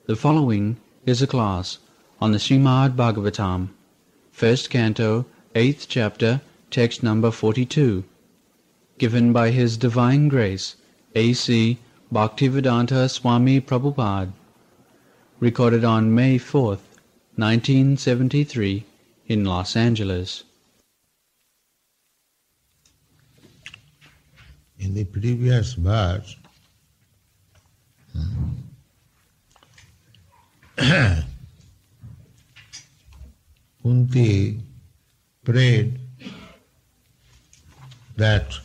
The following is a class on the Srimad Bhagavatam, first canto, 8th chapter, text number 42, given by His Divine Grace, A.C. Bhaktivedanta Swami Prabhupada, recorded on May 4th, 1973, in Los Angeles. In the previous verse, Kunti prayed that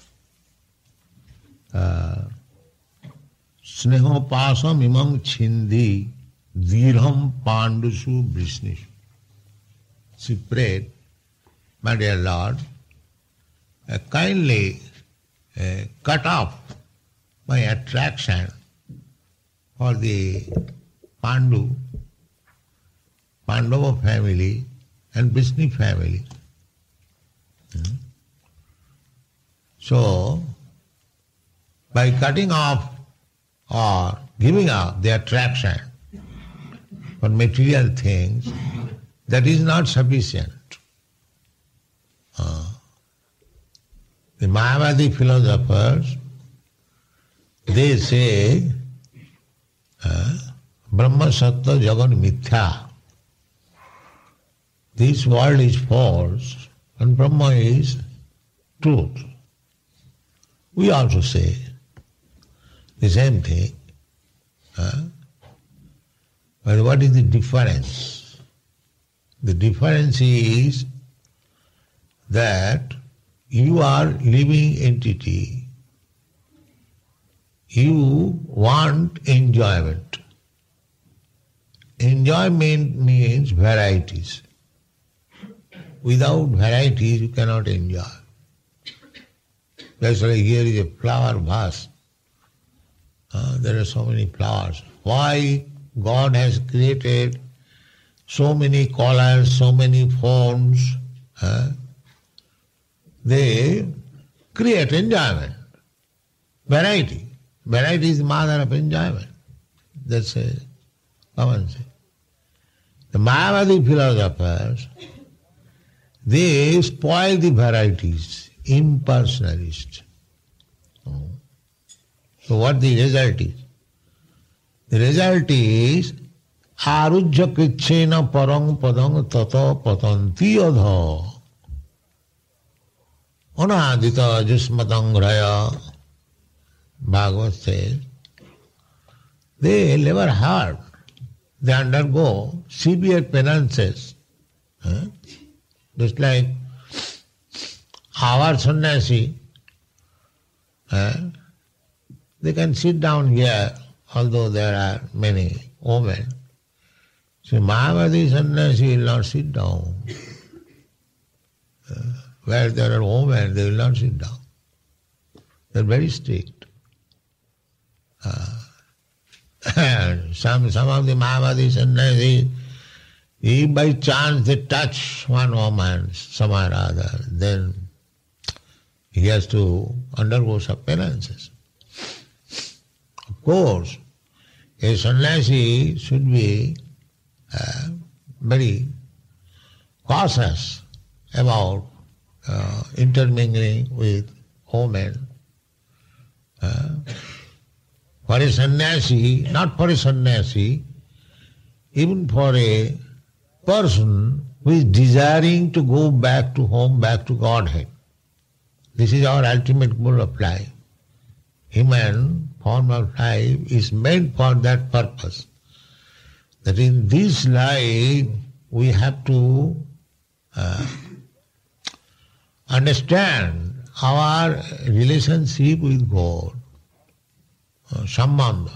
Snehopasam imam chindi dirham pandusu brishnishu. She prayed, my dear Lord, kindly cut off my attraction for the Pandava family and Vishnu family. So, by cutting off or giving up the attraction for material things, that is not sufficient. The Mayavadi philosophers, they say, Brahma Sattva Jagan Mithya. This world is false and Brahma is truth. We also say the same thing. But what is the difference? The difference is that you are living entity. You want enjoyment. Enjoyment means varieties. Without varieties you cannot enjoy. That's why here is a flower vase. There are so many flowers. Why God has created so many colors, so many forms? They create enjoyment. Variety. Variety is the mother of enjoyment. That's a common sense. The Mayavadi philosophers, they spoil the varieties, impersonalists. So what the result is? The result is arujya krichena parang padang tata patanti adha anadita jusmatang raya. Bhagavad says, they never heard. They undergo severe penances. Just like our sannyasi, they can sit down here, although there are many women. So Mayavadi sannyasi will not sit down. Where there are women, they will not sit down. They are very strict. Some of the Mayavadi sannyasis, if by chance they touch one woman somewhere or other, then he has to undergo some penances. Of course, a sannyasi should be very cautious about intermingling with women. For a sannyasi, not for a sannyasi, even for a person who is desiring to go back to home, back to Godhead. This is our ultimate goal of life. Human form of life is meant for that purpose. That in this life we have to understand our relationship with God, sambandha.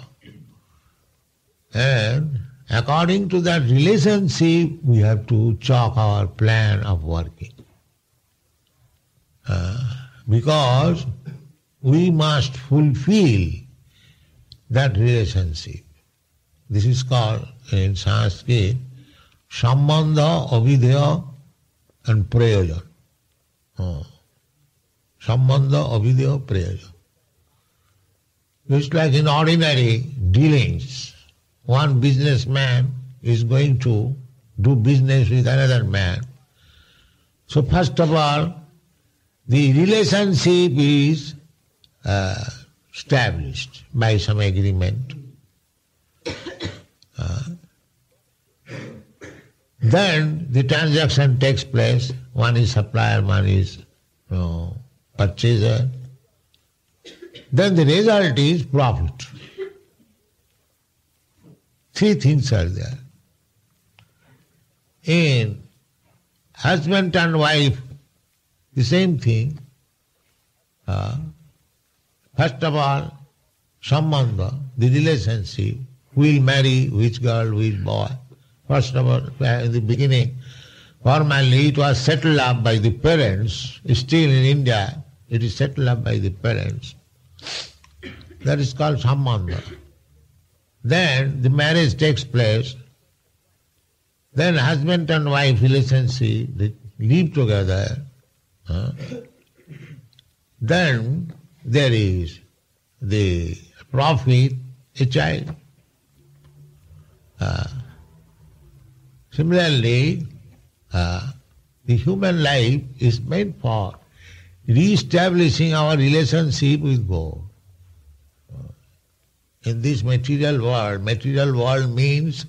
And according to that relationship, we have to chalk our plan of working. Because we must fulfill that relationship. This is called in Sanskrit sambandha, avidya and prayojan. Sambandha, avidya, prayojan. Just like in ordinary dealings, one businessman is going to do business with another man. So first of all, the relationship is established by some agreement. Then the transaction takes place. One is supplier, one is purchaser. Then the result is profit. Three things are there. In husband and wife, the same thing. First of all, sambandha, the relationship, who will marry which girl, which boy. First of all, in the beginning, formally it was settled up by the parents. Still in India, it is settled up by the parents. That is called sambandha. Then the marriage takes place. Then husband and wife relationship, they live together. Then there is the profit, a child. Similarly, the human life is meant for re-establishing our relationship with God. In this material world means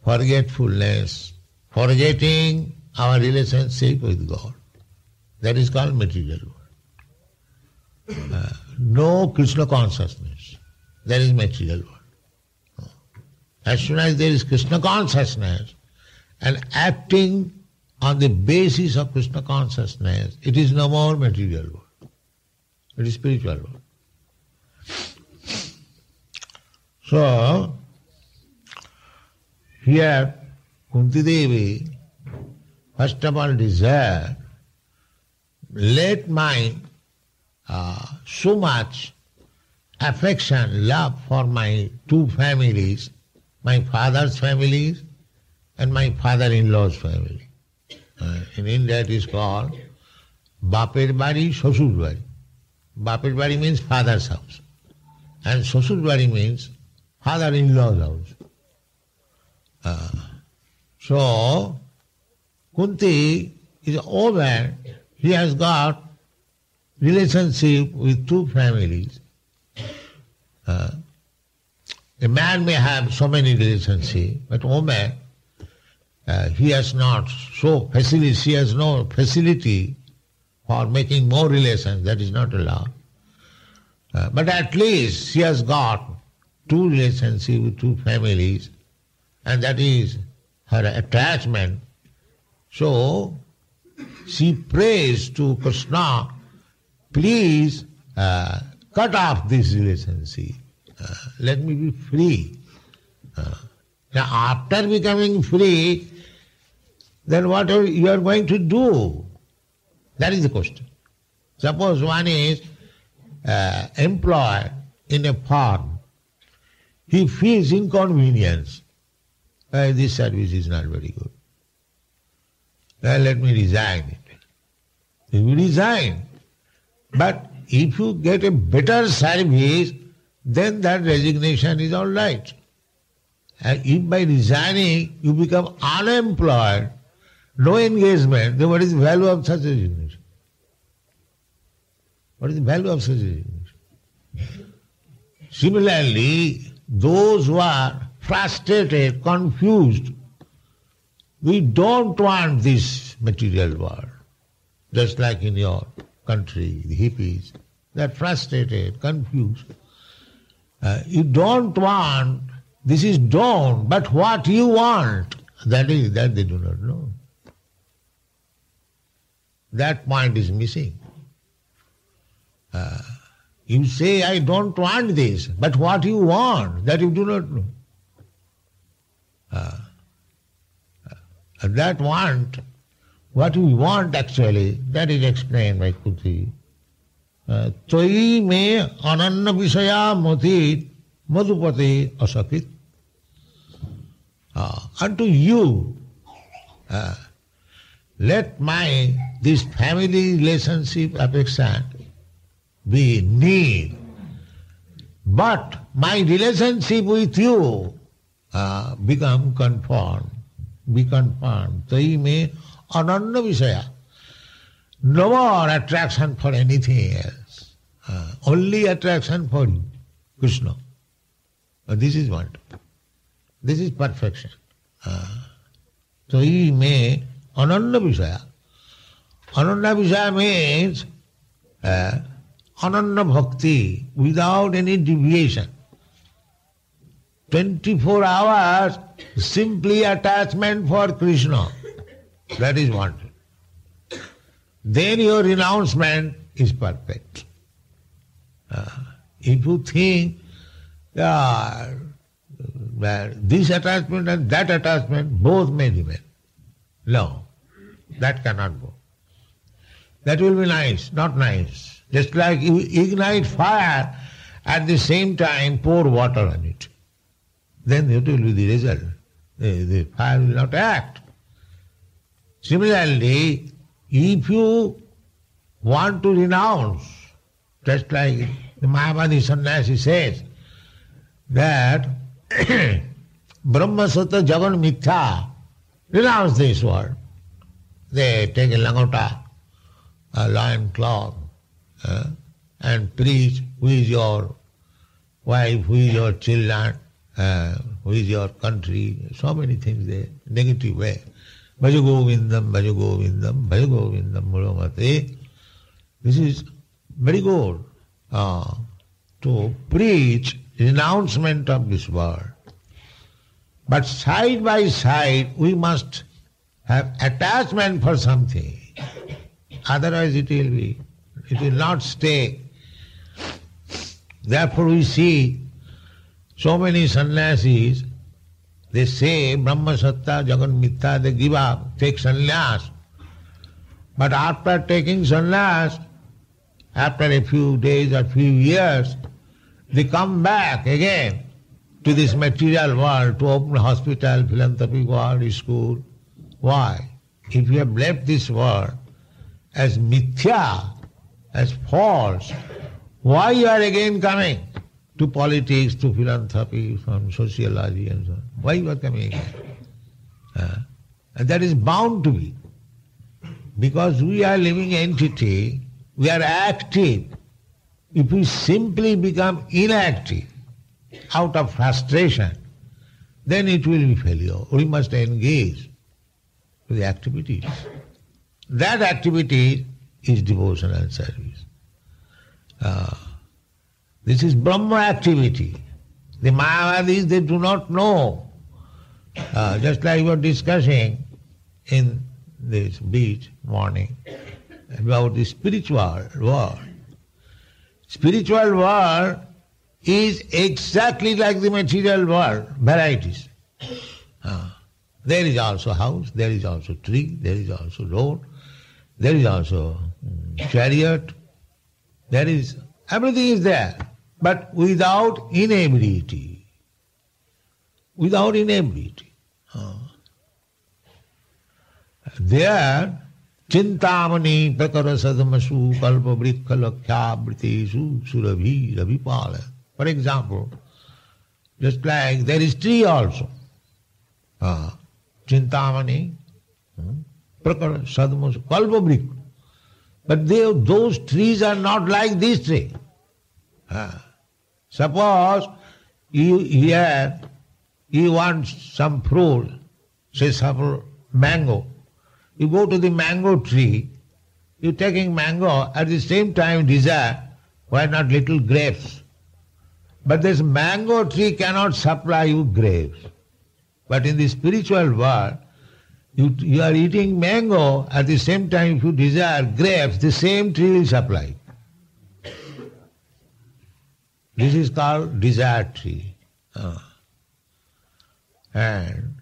forgetfulness, forgetting our relationship with God. That is called material world. No Krishna consciousness. That is material world. As soon as there is Krishna consciousness and acting on the basis of Krishna consciousness, it is no more material world. It is spiritual world. So, here Kunti Devi first of all desired, let my so much affection, love for my two families, my father's families and my father-in-law's family. In India it is called Bapir Bari, Shosur Bari. Bapir Bari means father's house and Shosur Bari means father-in-law's house. So, Kunti is over, he has got relationship with two families. A man may have so many relationships, but woman, he has not so facility, she has no facility for making more relations, that is not allowed. But at least she has got two relationships with two families, and that is her attachment. So she prays to Krishna, please cut off this relationship. Let me be free. Now after becoming free, then what you are going to do? That is the question. Suppose one is employed in a farm. He feels inconvenience. This service is not very good. Let me resign it. He will resign. But if you get a better service, then that resignation is all right. And if by resigning you become unemployed, no engagement, then what is the value of such resignation? What is the value of such resignation? Similarly, those who are frustrated, confused, we don't want this material world. Just like in your country, the hippies, they are frustrated, confused. You don't want, this is don't, but what you want, that they do not know. That point is missing. You say, I don't want this, but what you want, that you do not know. That want, what we want actually, that is explained by Kuti. Toi me ananna visaya mati madhupati asakit. Unto you, let this family relationship affection be need. But my relationship with you become conformed, be conformed. Tai me ananda visaya. No more attraction for anything else. Only attraction for you, Krishna. This is wonderful. This is perfection. Tai me ananda visaya. Ananda visaya means ananda bhakti without any deviation. 24 hours simply attachment for Krishna. That is wanted. Then your renouncement is perfect. If you think that this attachment and that attachment both may remain, no, that cannot go. That will be nice, not nice. Just like you ignite fire, at the same time pour water on it. Then it will be the result. The fire will not act. Similarly, if you want to renounce, just like the Mayavadi sannyasi says, that Brahma Satta Jagan Mithya, renounce this word. They take a langota, a loin cloth, and preach who is your wife, who is your children, who is your country, so many things there, negative way. Bhaja Govindam, Bhaja Govindam, Bhaja Govindam, Mulamate. This is very good to preach renouncement of this world. But side by side we must have attachment for something. Otherwise it will not stay. Therefore we see so many sannyasis, they say Brahma Satta, Jagan Mithya, they give up, take sannyas. But after taking sannyas, after a few days or few years, they come back again to this material world to open hospital, philanthropic world, school. Why? If you have left this world as mithya, as false, why you are again coming to politics, to philanthropy, from sociology and so on? Why you are coming again? And that is bound to be. Because we are living entity, we are active. If we simply become inactive out of frustration, then it will be failure. We must engage with the activities. That activity is devotional service. This is Brahma activity. The Mayavadis, they do not know. Just like we were discussing in this beach morning about the spiritual world. Spiritual world is exactly like the material world, varieties. There is also house, there is also tree, there is also road, there is also chariot, there is, everything is there, but without inability. Without inability. There, Chintamani prakara sadamasu kalpa vrikha lakshya britesu surabhi rabhipala. For example, just like there is tree also. Chintamani, prakara sadamasu kalpa vrikha. But those trees are not like this tree. Suppose you want some fruit, say suppose mango. You go to the mango tree, you're taking mango, at the same time desire, why not little grapes? But this mango tree cannot supply you grapes. But in the spiritual world, you are eating mango, at the same time if you desire grapes, the same tree will supply. This is called desire tree. And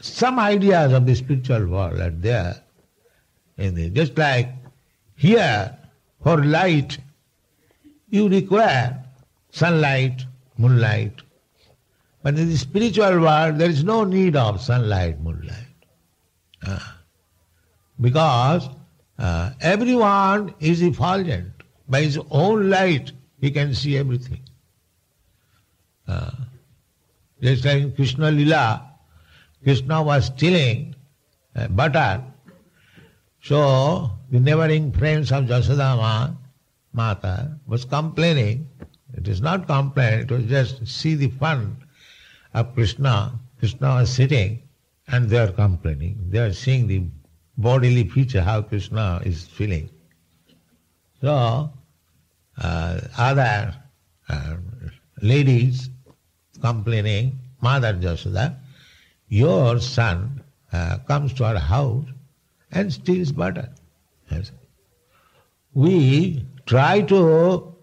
some ideas of the spiritual world are there. Just like here, for light, you require sunlight, moonlight. But in the spiritual world, there is no need of sunlight, moonlight. Because everyone is effulgent. By his own light, he can see everything. Just like in Krishna Lila, Krishna was stealing butter. So the neighboring friends of Jasodama Mata was complaining. It is not complaint, it was just see the fun of Krishna. Krishna was sitting and they are complaining. They are seeing the bodily feature, how Krishna is feeling. So other ladies complaining, Mother Jasoda, your son comes to our house and steals butter. Yes. We try to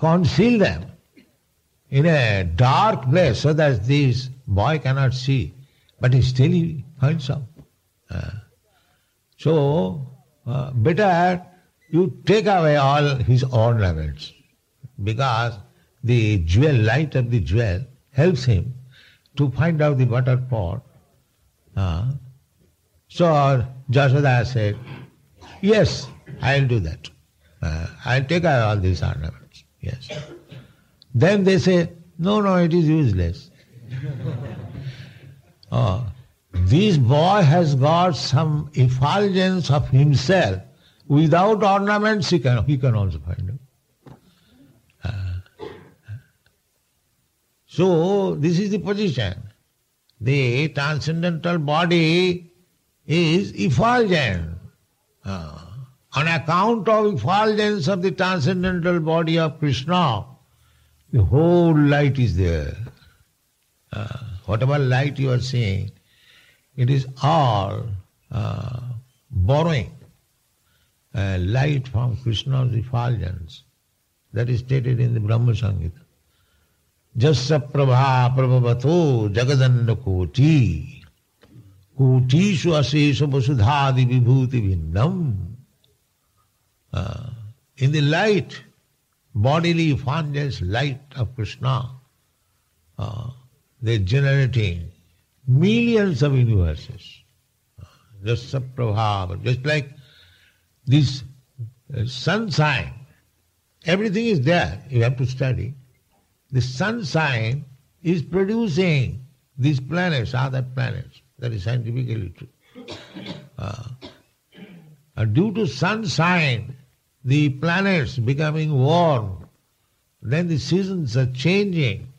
conceal them in a dark place so that this boy cannot see, but still he finds out. So better you take away all his ornaments, because the jewel, light of the jewel helps him to find out the butter pot. So Jasoda said, yes, I'll do that. I'll take away all these ornaments. Yes. Then they say, no, it is useless. This boy has got some effulgence of himself. Without ornaments, he can also find it. So this is the position. The transcendental body is effulgent. On account of effulgence of the transcendental body of Krishna, the whole light is there. Whatever light you are seeing, it is all borrowing light from Krishna's effulgence. That is stated in the Brahma Samhita. Jasya prabha prabhavato jagadanda koti kotishu asesha vasudhadi vibhuti vinnam. In the light, bodily effulgence light of Krishna, they are generating millions of universes. Jasya prabha, just like this sunshine, everything is there, you have to study. The sunshine is producing these planets, other planets. That is scientifically true. Due to sunshine, the planets becoming warm, then the seasons are changing,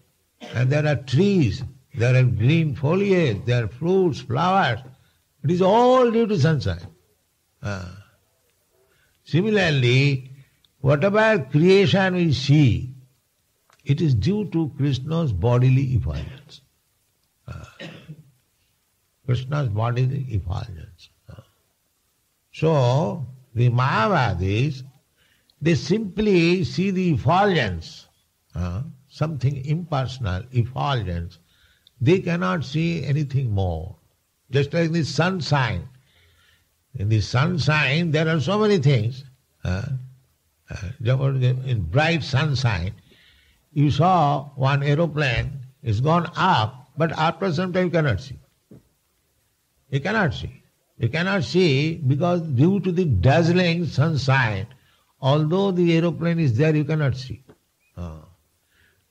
and there are trees, there are green foliage, there are fruits, flowers. It is all due to sunshine. Similarly, whatever creation we see, it is due to Krishna's bodily effulgence. Krishna's bodily effulgence. So, the Mayavadis, they simply see the effulgence, something impersonal, effulgence. They cannot see anything more. Just like the sunshine. In the sunshine, there are so many things. In bright sunshine, you saw one aeroplane, it's gone up, but after some time you cannot see. You cannot see. You cannot see because due to the dazzling sunshine, although the aeroplane is there, you cannot see.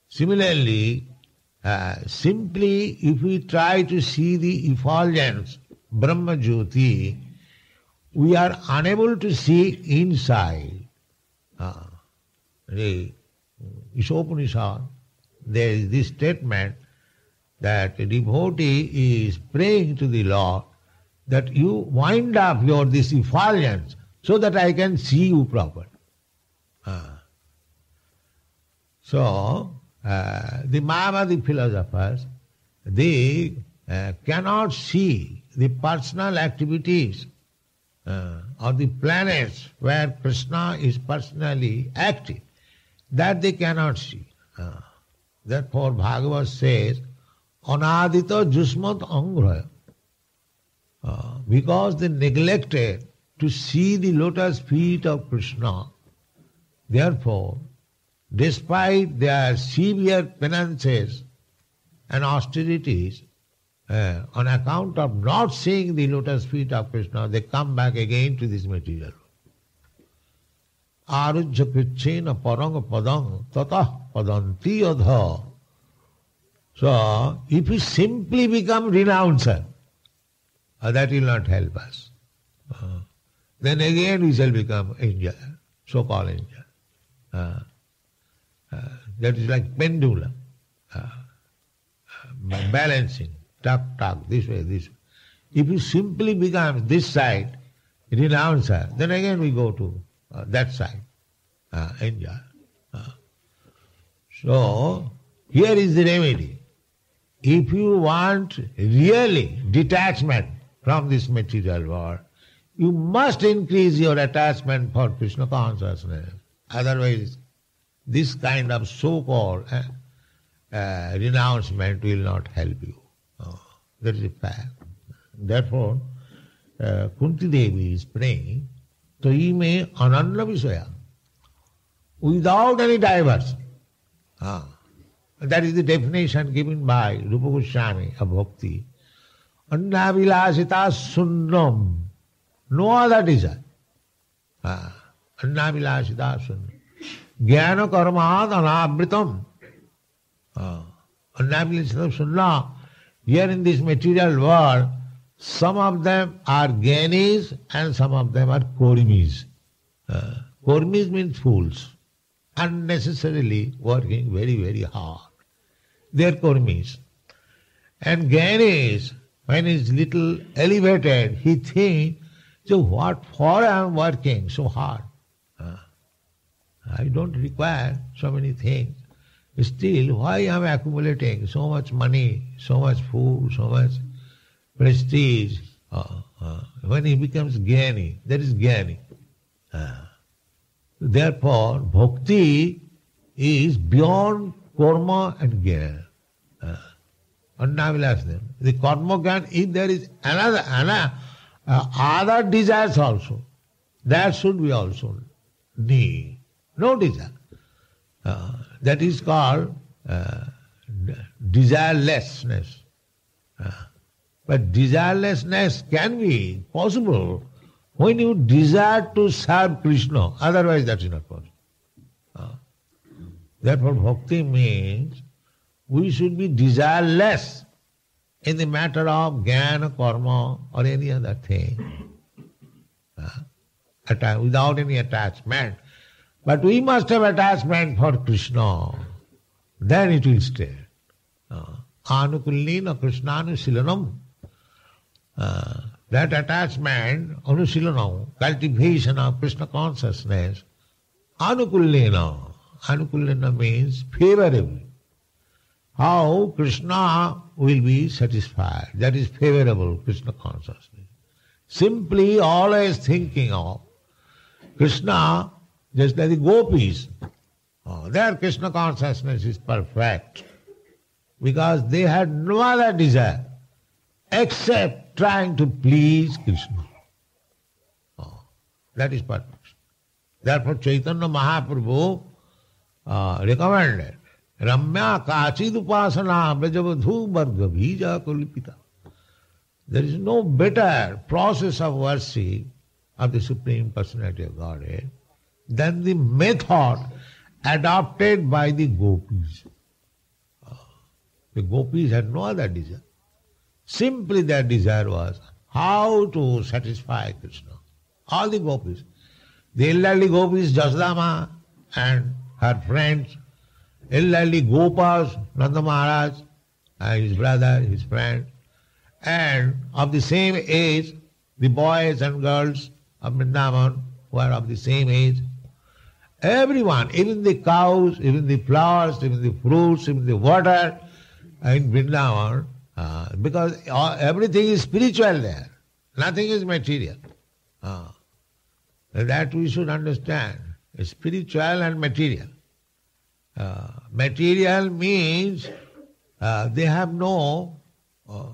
Similarly, simply if we try to see the effulgence, Brahma Jyoti, we are unable to see inside. The Ishopanishad, there is this statement that a devotee is praying to the Lord that you wind up this effulgence so that I can see you properly. So, the Mayavadi philosophers, they cannot see the personal activities or the planets where Krishna is personally active. That they cannot see. Therefore Bhagavad says, Anadita Jusmat Angraya. Because they neglected to see the lotus feet of Krishna, therefore, despite their severe penances and austerities, on account of not seeing the lotus feet of Krishna, they come back again to this material world. Arujya krichena parang padang tatah padanti adha So, if we simply become renouncer, that will not help us. Then again we shall become angel, so-called angel. That is like pendulum, balancing, tuck, this way, this way. If you simply become this side, renouncer, then again we go to that side, angel. So, here is the remedy. If you want really detachment from this material world, you must increase your attachment for Krishna consciousness. Otherwise, this kind of so-called renouncement will not help you. That is a fact. Therefore, Kunti Devi is praying, Toi me ananda visaya, without any diversion. That is the definition given by Rupa Goswami of bhakti. Annavilasita sunnam, no other desire. Annavilasita sunnam. Jnana karmad anabritam. Annavilasita sunnam. Here in this material world, some of them are gyanis and some of them are kurmis. Kurmis means fools, unnecessarily working very, very hard. They are kurmis. And gyanis, when he is little elevated, he thinks, so what for I am working so hard? I don't require so many things. Still, why I am accumulating so much money, so much food, so much prestige? When he becomes jnani, that is jnani. Therefore, bhakti is beyond karma and jnana. The karma jnana, if there is other desires also, that should be also need. No desire. That is called desirelessness. But desirelessness can be possible when you desire to serve Krishna. Otherwise that is not possible. Therefore bhakti means we should be desireless in the matter of jnana, karma or any other thing. Without any attachment. But we must have attachment for Krishna. Then it will stay. Anukullina Krishnanu that attachment, anusilanam, cultivation of Krishna consciousness, anukullina. Anukullina means favorable. How Krishna will be satisfied. That is favorable, Krishna consciousness. Simply always thinking of Krishna, just like the gopis. Their Krishna consciousness is perfect because they had no other desire except trying to please Krishna. That is perfect. Therefore Chaitanya Mahaprabhu recommended Ramya Kachid Upasana Brajavadhu Varga Bija Kulipita. There is no better process of worship of the Supreme Personality of Godhead than the method adopted by the gopis. The gopis had no other desire. Simply their desire was how to satisfy Krishna. All the gopis. The elderly gopis, Jasodama and her friends, elderly Gopas, Nanda Maharaj, his brother, his friend, and of the same age, the boys and girls of Vrindavan who are of the same age. Everyone, even the cows, even the flowers, even the fruits, even the water in Vrindavan, because everything is spiritual there. Nothing is material. That we should understand. Spiritual and material. Material means they have no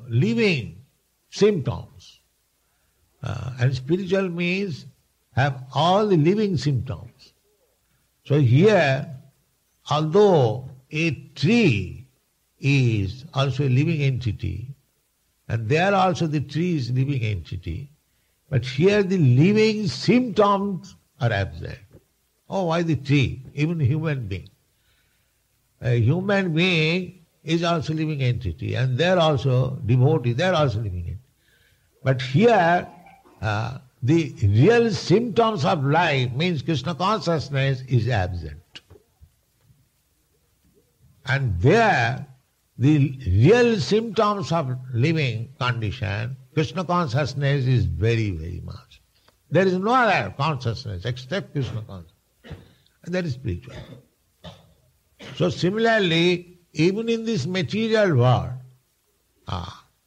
living symptoms. And spiritual means have all the living symptoms. So here, although a tree is also a living entity, and there also the tree is living entity, but here the living symptoms are absent. Oh, why the tree? Even human being. A human being is also living entity, and they're also devotee, they're also living entity. But here, the real symptoms of life means Krishna consciousness is absent. And there, the real symptoms of living condition, Krishna consciousness is very, very much. There is no other consciousness except Krishna consciousness. And that is spiritual. So similarly, even in this material world,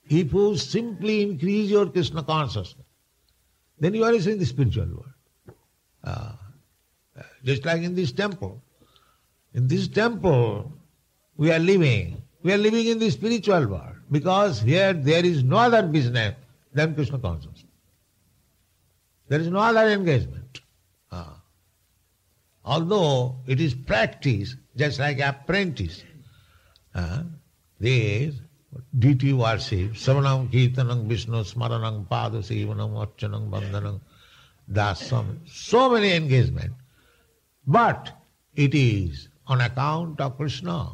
if you simply increase your Krishna consciousness, then you are in the spiritual world. Just like in this temple. In this temple, we are living in the spiritual world because here there is no other business than Krishna consciousness. There is no other engagement. Although it is practice, just like apprentice, this deity worship, Savanam, Kirtanam, Vishnu, Smaranam, Padasevanam, Archanam, Bandhanam, Dasam, so many engagement. But it is on account of Krishna.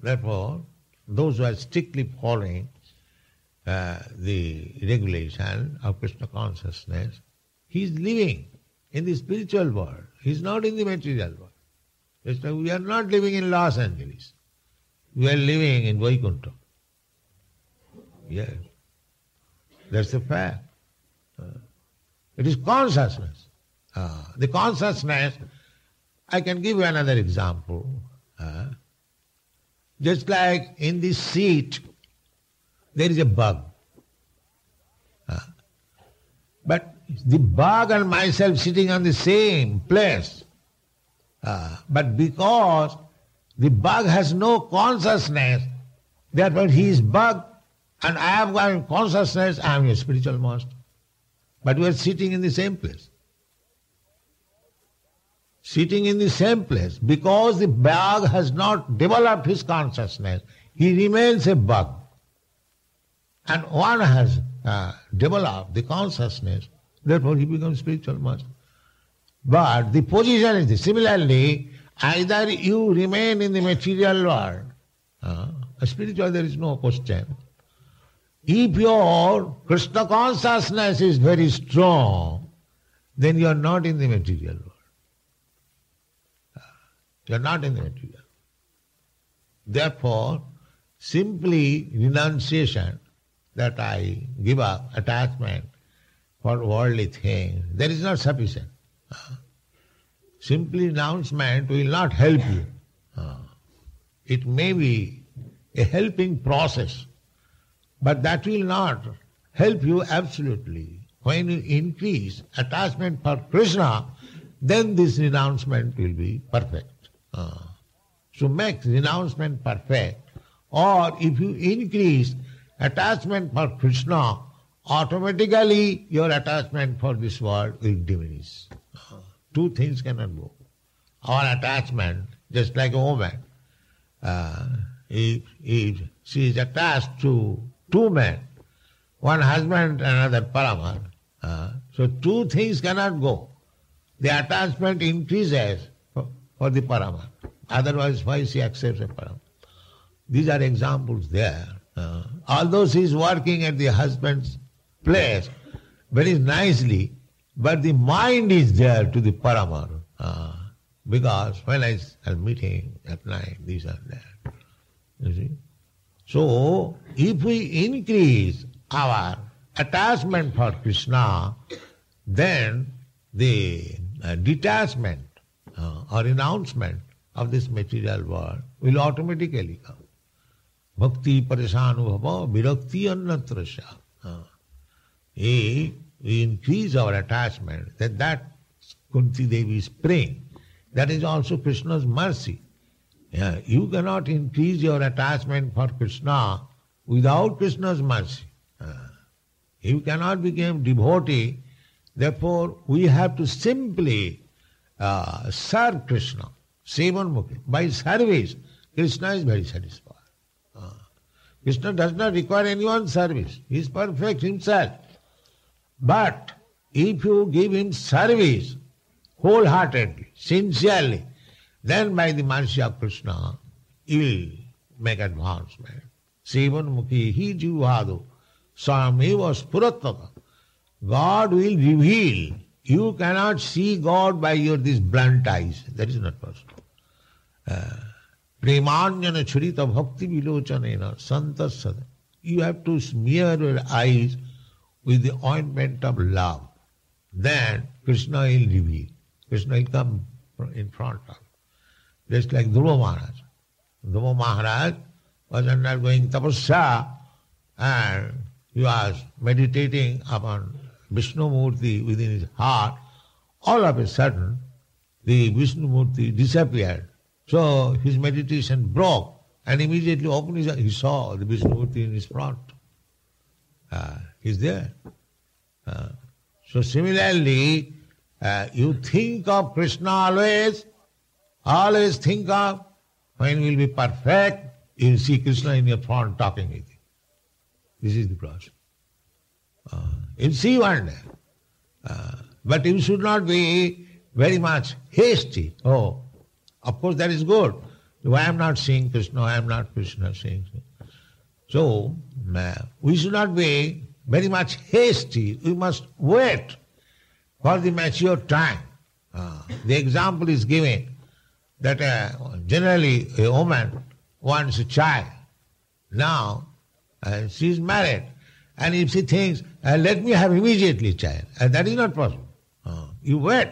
Therefore, those who are strictly following the regulation of Krishna consciousness, he is living in the spiritual world. He is not in the material world. Just like we are not living in Los Angeles. We are living in Vaikuntha. Yes. That's the fact. It is consciousness. The consciousness, I can give you another example. Just like in this seat, there is a bug. But the bug and myself sitting on the same place. But because the bug has no consciousness, therefore he is bug and I have got consciousness, I am a spiritual master. But we are sitting in the same place. Sitting in the same place. Because the bug has not developed his consciousness, he remains a bug. And one has developed the consciousness, therefore he becomes spiritual master. But the position is this. Similarly, either you remain in the material world, spiritual there is no question. If your Krishna consciousness is very strong, then you are not in the material world. You are not in the material. Therefore, simply renunciation that I give up attachment for worldly things, that is not sufficient. Simply renouncement will not help you. It may be a helping process, but that will not help you absolutely. When you increase attachment for Krishna, then this renouncement will be perfect. So make renouncement perfect, or if you increase attachment for Krishna, automatically your attachment for this world will diminish. Two things cannot go. Our attachment, just like a woman, if she is attached to two men, one husband and another paramour, so two things cannot go. The attachment increases for the paramour. Otherwise, why she accepts a paramour? These are examples there. Although she is working at the husband's place very nicely, but the mind is there to the paramour. Because when I am meeting at night, this and that. You see? So, if we increase our attachment for Krishna, then the detachment or renouncement of this material world will automatically come. Bhakti parishanubhava virakti annatrasya. If we increase our attachment, then that Kunti Devi is praying. That is also Krishna's mercy. You cannot increase your attachment for Krishna without Krishna's mercy. You cannot become devotee. Therefore, we have to simply serve Krishna. Sevanmukhi. By service, Krishna is very satisfied. Krishna does not require anyone's service. He is perfect himself. But if you give him service wholeheartedly, sincerely, then by the mercy of Krishna, he will make advancement. Sevan hi jivado sameva spuratata. God will reveal. You cannot see God by your these blunt eyes. That is not possible. Premanjana churita bhakti vilochanena santasada. You have to smear your eyes with the ointment of love. Then Krishna will reveal. Krishna will come in front of you. Just like Dhruva Maharaj. Dhruva Maharaj was undergoing tapasya and he was meditating upon Vishnu Murti within his heart. All of a sudden, the Vishnu Murti disappeared. So his meditation broke and immediately opened his eyes. He saw the Vishnu Murti in his front. He's there. So similarly, you think of Krishna always think of, when you will be perfect, you will see Krishna in your front talking with you. This is the process. You'll see one day. But you should not be very much hasty. Oh, of course that is good. I am not seeing Krishna, I am not Krishna seeing. So, we should not be very much hasty. We must wait for the mature time. The example is given that generally a woman wants a child. Now, she is married. And if she thinks, let me have immediately a child, that is not possible. You wait.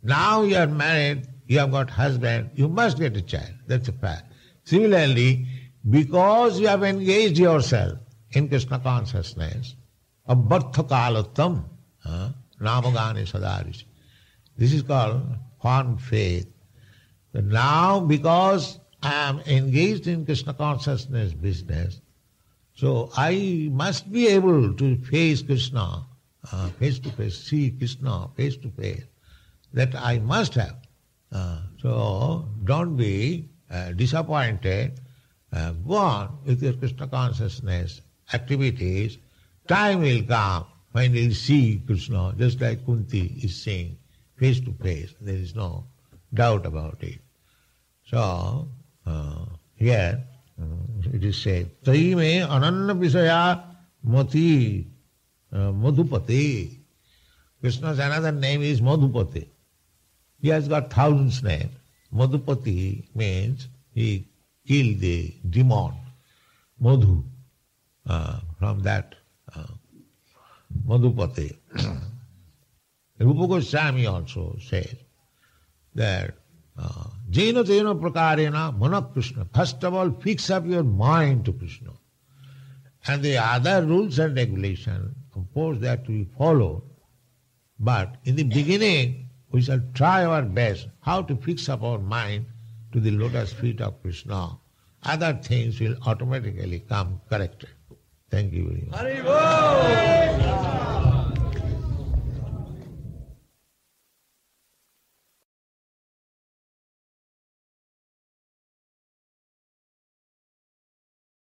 Now you are married, you have got husband, you must get a child. That's a fact. Similarly, because you have engaged yourself in Krishna consciousness, abbartha kalatam, namagane sadarish. This is called fond faith. So now, because I am engaged in Krishna consciousness business, so I must be able to face Krishna face to face, see Krishna face to face. That I must have. So don't be disappointed. Go on with your Krishna consciousness activities. Time will come when you will see Krishna, just like Kunti is seeing face to face. There is no doubt about it. So here it is said, Tahi me ananya visaya mati madhupati. Krishna's another name is Madhupati. He has got thousands names. Madhupati means he killed the demon, Madhu, from that Madhupati. Rupa Goswami also says that Jena Jena Prakarena Mana Krishna. First of all, fix up your mind to Krishna. And the other rules and regulations, of course, that we follow. But in the beginning, we shall try our best how to fix up our mind to the lotus feet of Krishna. Other things will automatically come corrected. Thank you very much.